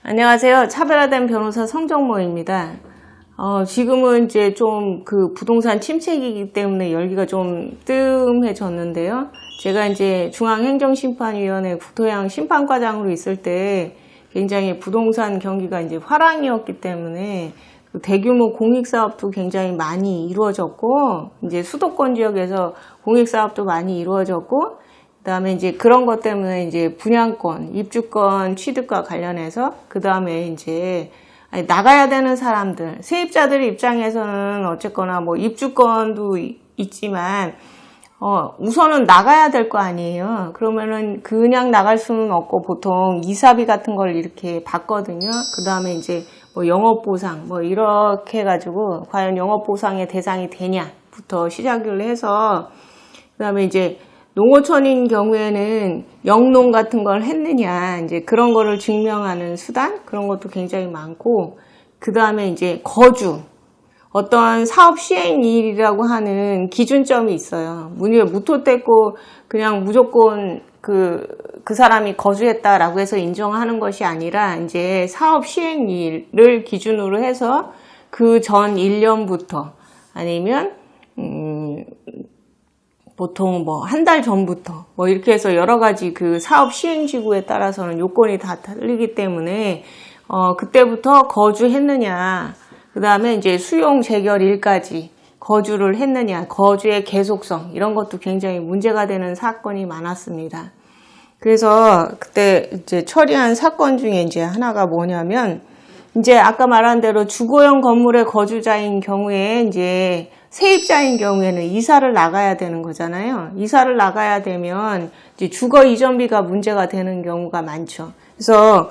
안녕하세요. 차별화된 변호사 성정모입니다. 지금은 이제 좀 그 부동산 침체기이기 때문에 열기가 좀 뜸해졌는데요. 제가 이제 중앙행정심판위원회 국토해양 심판과장으로 있을 때 굉장히 부동산 경기가 이제 화랑이었기 때문에 대규모 공익사업도 굉장히 많이 이루어졌고, 이제 수도권 지역에서 공익사업도 많이 이루어졌고, 그 다음에 이제 그런 것 때문에 이제 분양권, 입주권 취득과 관련해서 그 다음에 이제 나가야 되는 사람들, 세입자들 입장에서는 어쨌거나 뭐 입주권도 있지만 우선은 나가야 될 거 아니에요. 그러면은 그냥 나갈 수는 없고 보통 이사비 같은 걸 이렇게 받거든요. 그 다음에 이제 뭐 영업보상 뭐 이렇게 해가지고 과연 영업보상의 대상이 되냐부터 시작을 해서 그 다음에 이제 농어촌인 경우에는 영농 같은 걸 했느냐, 이제 그런 거를 증명하는 수단, 그런 것도 굉장히 많고, 그 다음에 이제 거주, 어떤 사업 시행일이라고 하는 기준점이 있어요. 무토 떼고 그냥 무조건 그 사람이 거주했다라고 해서 인정하는 것이 아니라, 이제 사업 시행일을 기준으로 해서 그 전 1년부터 아니면, 보통 뭐 한 달 전부터 뭐 이렇게 해서 여러 가지 그 사업 시행지구에 따라서는 요건이 다 틀리기 때문에 그때부터 거주했느냐, 그 다음에 이제 수용 재결일까지 거주를 했느냐, 거주의 계속성, 이런 것도 굉장히 문제가 되는 사건이 많았습니다. 그래서 그때 이제 처리한 사건 중에 이제 하나가 뭐냐면, 이제 아까 말한 대로 주거용 건물의 거주자인 경우에 이제 세입자인 경우에는 이사를 나가야 되는 거잖아요. 이사를 나가야 되면 이제 주거 이전비가 문제가 되는 경우가 많죠. 그래서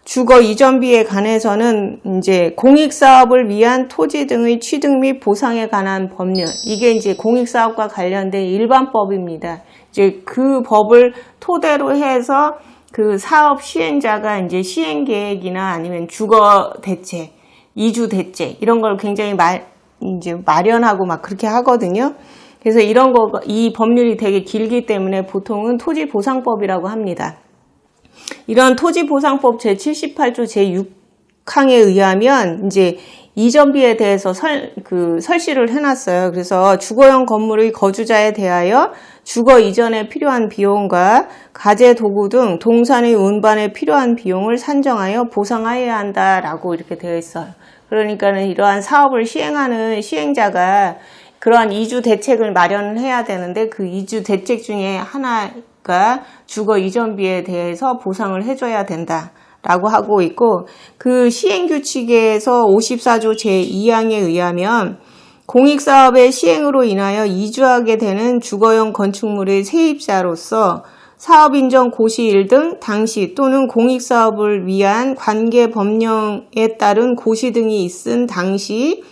주거 이전비에 관해서는 이제 공익사업을 위한 토지 등의 취득 및 보상에 관한 법률, 이게 이제 공익사업과 관련된 일반법입니다. 이제 그 법을 토대로 해서 그 사업 시행자가 이제 시행 계획이나 아니면 주거 대책, 이주 대책 이런 걸 굉장히 이제 마련하고 막 그렇게 하거든요. 그래서 이 법률이 되게 길기 때문에 보통은 토지보상법이라고 합니다. 이런 토지보상법 제78조 제6항에 의하면 이제 이전비에 대해서 설시를 해놨어요. 그래서 주거용 건물의 거주자에 대하여 주거 이전에 필요한 비용과 가재 도구 등 동산의 운반에 필요한 비용을 산정하여 보상하여야 한다라고 이렇게 되어 있어요. 그러니까는 이러한 사업을 시행하는 시행자가 그러한 이주 대책을 마련해야 되는데, 그 이주 대책 중에 하나가 주거 이전비에 대해서 보상을 해줘야 된다라고 하고 있고, 그 시행규칙에서 54조 제2항에 의하면 공익사업의 시행으로 인하여 이주하게 되는 주거용 건축물의 세입자로서 사업인정 고시일 등 당시 또는 공익사업을 위한 관계법령에 따른 고시 등이 있은 당시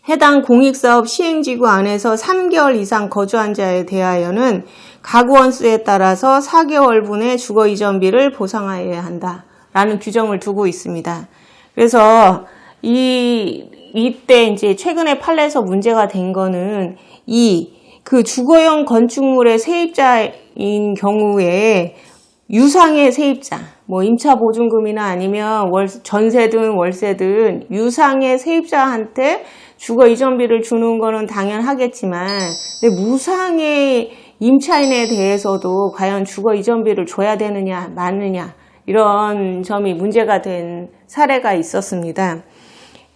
해당 공익사업 시행지구 안에서 3개월 이상 거주한 자에 대하여는 가구원수에 따라서 4개월분의 주거 이전비를 보상하여야 한다라는 규정을 두고 있습니다. 그래서 이때 이제 최근에 판례에서 문제가 된 거는 그 주거용 건축물의 세입자인 경우에 유상의 세입자, 뭐 임차보증금이나 아니면 전세든 월세든 유상의 세입자한테 주거 이전비를 주는 거는 당연하겠지만, 근데 무상의 임차인에 대해서도 과연 주거 이전비를 줘야 되느냐 마느냐, 이런 점이 문제가 된 사례가 있었습니다.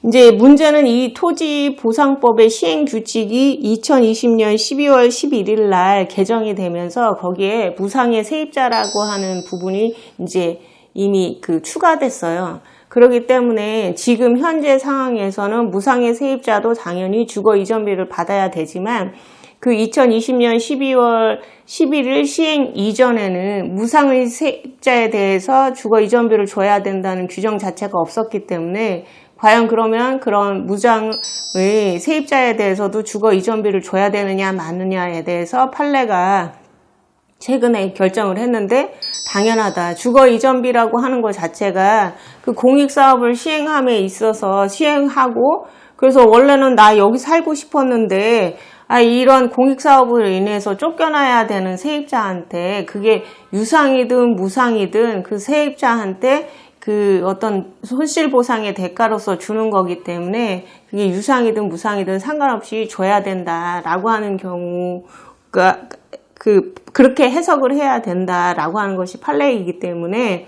이제 문제는 이 토지보상법의 시행규칙이 2020년 12월 11일 날 개정이 되면서 거기에 무상의 세입자라고 하는 부분이 이제 이미 추가됐어요. 그렇기 때문에 지금 현재 상황에서는 무상의 세입자도 당연히 주거 이전비를 받아야 되지만, 그 2020년 12월 11일 시행 이전에는 무상의 세입자에 대해서 주거 이전비를 줘야 된다는 규정 자체가 없었기 때문에, 과연 그러면 그런 무상의 세입자에 대해서도 주거 이전비를 줘야 되느냐 마느냐에 대해서 판례가 최근에 결정을 했는데, 당연하다. 주거 이전비라고 하는 것 자체가 그 공익사업을 시행함에 있어서 시행하고, 그래서 원래는 나 여기 살고 싶었는데 이런 공익사업으로 인해서 쫓겨나야 되는 세입자한테 그게 유상이든 무상이든 그 세입자한테 그 어떤 손실보상의 대가로서 주는 거기 때문에 그게 유상이든 무상이든 상관없이 줘야 된다라고 하는 경우가 그렇게 해석을 해야 된다라고 하는 것이 판례이기 때문에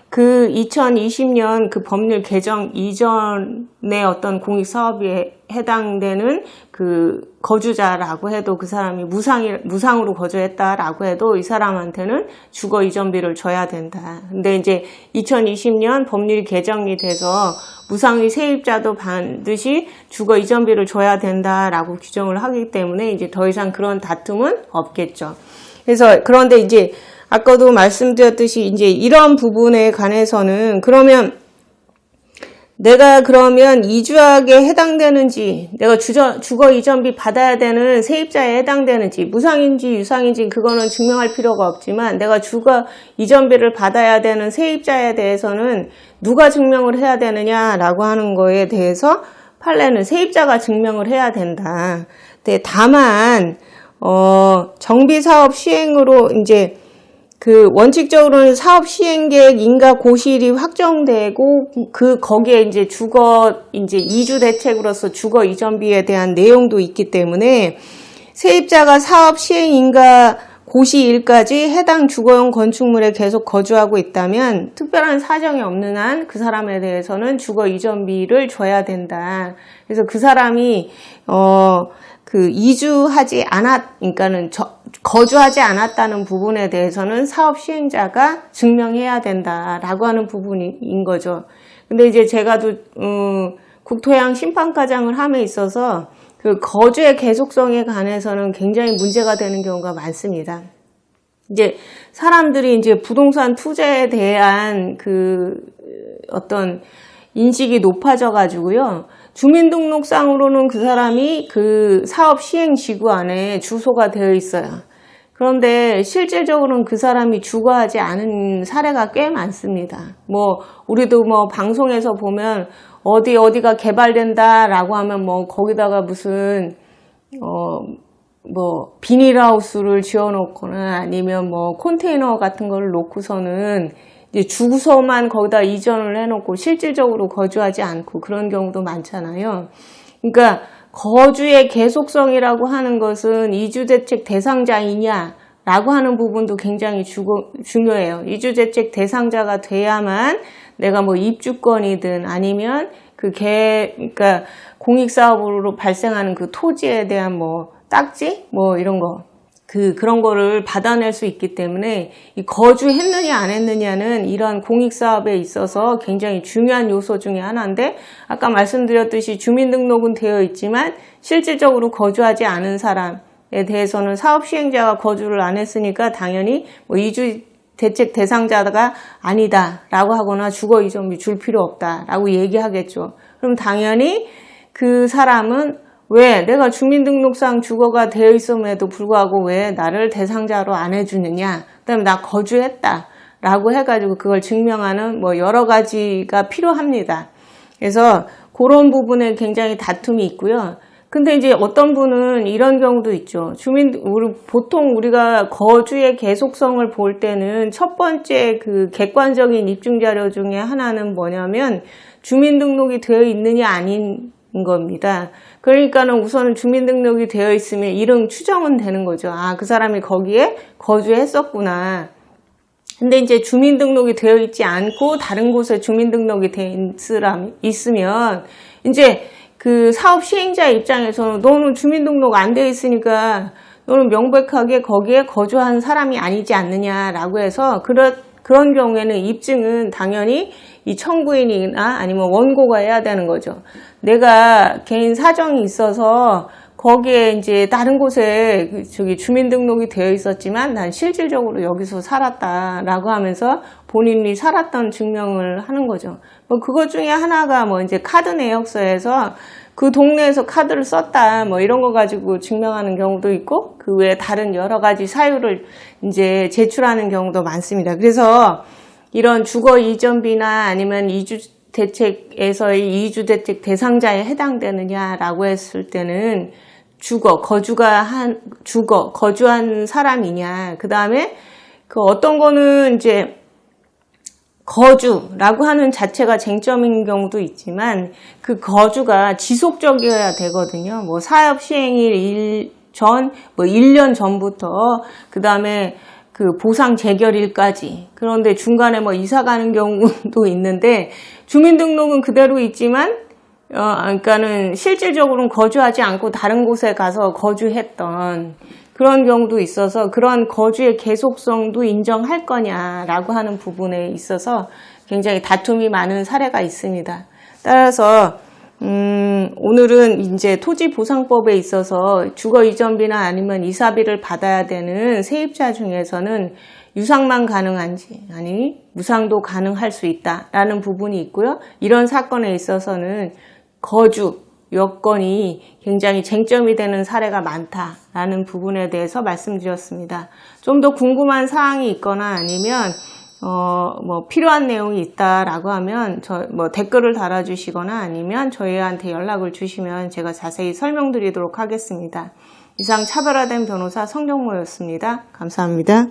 그 2020년 그 법률 개정 이전의 어떤 공익사업에 해당되는 그 거주자라고 해도 그 사람이 무상으로 거주했다라고 해도 이 사람한테는 주거 이전비를 줘야 된다. 근데 이제 2020년 법률이 개정이 돼서 무상의 세입자도 반드시 주거 이전비를 줘야 된다라고 규정을 하기 때문에 이제 더 이상 그런 다툼은 없겠죠. 그래서 그런데 이제 아까도 말씀드렸듯이 이제 이런 부분에 관해서는 그러면 내가 그러면 이주학에 해당되는지 내가 주거 이전비 받아야 되는 세입자에 해당되는지 무상인지 유상인지 그거는 증명할 필요가 없지만 내가 주거 이전비를 받아야 되는 세입자에 대해서는 누가 증명을 해야 되느냐라고 하는 거에 대해서 판례는 세입자가 증명을 해야 된다. 근데 다만 정비사업 시행으로 이제 그 원칙적으로는 사업 시행 계획 인가 고시일이 확정되고 거기에 이제 이주 대책으로서 주거 이전비에 대한 내용도 있기 때문에 세입자가 사업 시행 인가 고시일까지 해당 주거용 건축물에 계속 거주하고 있다면 특별한 사정이 없는 한 그 사람에 대해서는 주거 이전비를 줘야 된다. 그래서 그 사람이 그러니까는 거주하지 않았다는 부분에 대해서는 사업 시행자가 증명해야 된다라고 하는 부분인 거죠. 근데 이제 제가 국토해양 심판과장을 함에 있어서 그 거주의 계속성에 관해서는 굉장히 문제가 되는 경우가 많습니다. 이제 사람들이 이제 부동산 투자에 대한 그 어떤 인식이 높아져 가지고요. 주민등록상으로는 그 사람이 그 사업 시행 지구 안에 주소가 되어 있어요. 그런데 실질적으로는 그 사람이 주거하지 않은 사례가 꽤 많습니다. 우리도 방송에서 보면 어디가 개발된다라고 하면 거기다가 무슨 비닐하우스를 지어놓거나 아니면 컨테이너 같은 걸 놓고서는 이제 주소만 거기다 이전을 해놓고 실질적으로 거주하지 않고 그런 경우도 많잖아요. 그러니까 거주의 계속성이라고 하는 것은 이주대책 대상자이냐라고 하는 부분도 굉장히 중요해요. 이주대책 대상자가 돼야만 내가 입주권이든 아니면 그러니까 공익사업으로 발생하는 그 토지에 대한 딱지? 이런 거. 그런 거를 받아낼 수 있기 때문에 이 거주했느냐 안 했느냐는 이러한 공익사업에 있어서 굉장히 중요한 요소 중에 하나인데 아까 말씀드렸듯이 주민등록은 되어 있지만 실질적으로 거주하지 않은 사람에 대해서는 사업시행자가 거주를 안 했으니까 당연히 이주 대책 대상자가 아니다라고 하거나 주거 이전비 줄 필요 없다라고 얘기하겠죠. 그럼 당연히 그 사람은 왜 내가 주민등록상 주거가 되어 있음에도 불구하고 왜 나를 대상자로 안 해주느냐, 그다음에 나 거주했다라고 해가지고 그걸 증명하는 여러 가지가 필요합니다. 그래서 그런 부분에 굉장히 다툼이 있고요. 근데 이제 어떤 분은 이런 경우도 있죠. 보통 우리가 거주의 계속성을 볼 때는 첫 번째 그 객관적인 입증 자료 중에 하나는 뭐냐면 주민등록이 되어 있느냐 아닌 겁니다. 그러니까는 우선은 주민등록이 되어 있으면 이름 추정은 되는 거죠. 그 사람이 거기에 거주했었구나. 근데 이제 주민등록이 되어 있지 않고 다른 곳에 주민등록이 되어 있으면 이제 그 사업 시행자 입장에서는 너는 주민등록 안 되어 있으니까 너는 명백하게 거기에 거주한 사람이 아니지 않느냐라고 해서 그런 경우에는 입증은 당연히 이 청구인이나 아니면 원고가 해야 되는 거죠. 내가 개인 사정이 있어서 거기에 이제 다른 곳에 주민등록이 되어 있었지만 난 실질적으로 여기서 살았다라고 하면서 본인이 살았던 증명을 하는 거죠. 그것 중에 하나가 이제 카드 내역서에서 그 동네에서 카드를 썼다 이런 거 가지고 증명하는 경우도 있고 그 외에 다른 여러 가지 사유를 이제 제출하는 경우도 많습니다. 그래서 이런 주거 이전비나 아니면 이주대책에서의 이주대책 대상자에 해당되느냐라고 했을 때는 거주한 사람이냐. 그 다음에 그 어떤 거는 이제 거주라고 하는 자체가 쟁점인 경우도 있지만 그 거주가 지속적이어야 되거든요. 뭐 사업 시행일 전, 뭐 1년 전부터 그 다음에 그 보상 재결일까지. 그런데 중간에 뭐 이사 가는 경우도 있는데 주민등록은 그대로 있지만 그러니까는 실질적으로는 거주하지 않고 다른 곳에 가서 거주했던 그런 경우도 있어서 그런 거주의 계속성도 인정할 거냐라고 하는 부분에 있어서 굉장히 다툼이 많은 사례가 있습니다. 따라서 오늘은 이제 토지보상법에 있어서 주거 이전비나 아니면 이사비를 받아야 되는 세입자 중에서는 유상만 가능한지 아니 무상도 가능할 수 있다라는 부분이 있고요. 이런 사건에 있어서는 거주 여건이 굉장히 쟁점이 되는 사례가 많다라는 부분에 대해서 말씀드렸습니다. 좀 더 궁금한 사항이 있거나 아니면 뭐 필요한 내용이 있다라고 하면 뭐 댓글을 달아주시거나 아니면 저희한테 연락을 주시면 제가 자세히 설명드리도록 하겠습니다. 이상 차별화된 변호사 성경모였습니다. 감사합니다.